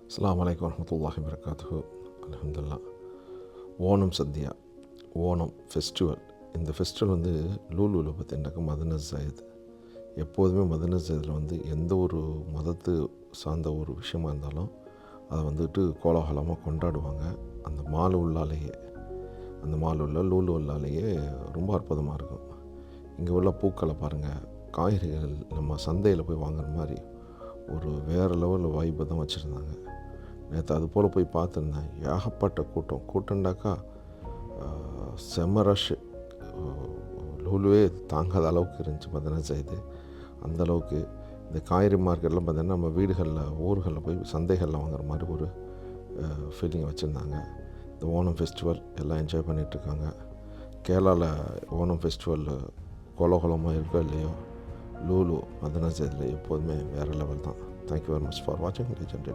அஸ்ஸலாமு அலைக்கும் வரஹ்மத்துல்லாஹி வபரகாத்துஹு. அல்ஹம்துலில்லாஹ். ஓணம் சத்யா, ஓணம் ஃபெஸ்டிவல். இந்த ஃபெஸ்டிவல் வந்து லூலூவில் பார்த்தீங்கன்னாக்கா மதீனா ஜாயித். எப்போதுமே மதீனா ஜாயிதில் வந்து எந்த ஒரு மதத்து சார்ந்த ஒரு விஷயமா இருந்தாலும் அதை வந்துட்டு கோலாகலமாக கொண்டாடுவாங்க. அந்த மால் உள்ளாலேயே, அந்த மால் உள்ள லூலு உள்ளாலேயே ரொம்ப அற்புதமாக இருக்கும். இங்கே உள்ள பூக்களை பாருங்கள், காய்கறிகள் நம்ம சந்தையில் போய் வாங்குற மாதிரி ஒரு வேறு லெவலில் வைப்பை தான் வச்சுருந்தாங்க. நேற்று அது போல் போய் பார்த்துருந்தேன். ஏகப்பட்ட கூட்டம்டாக்கா செம ரஷ்ஷு. லூலுவே தாங்காத அளவுக்கு இருந்துச்சு மதீனா ஜாயிது. அந்தளவுக்கு இந்த காய்கறி மார்க்கெட்லாம் பார்த்தீங்கன்னா நம்ம வீடுகளில் ஊர்களில் போய் சந்தைகளில் வாங்குற மாதிரி ஒரு ஃபீலிங்கை வச்சுருந்தாங்க. இந்த ஓணம் ஃபெஸ்டிவல் எல்லாம் என்ஜாய் பண்ணிகிட்ருக்காங்க. கேரளாவில் ஓணம் ஃபெஸ்டிவல் கோலாகலமாக இருக்கோ இல்லையோ, லூலு மதீனா ஜாயிதில் எப்போதுமே வேறு லெவல் தான். தேங்க்யூ வெரி மச் ஃபார் வாட்சிங் லெஜெண்ட்.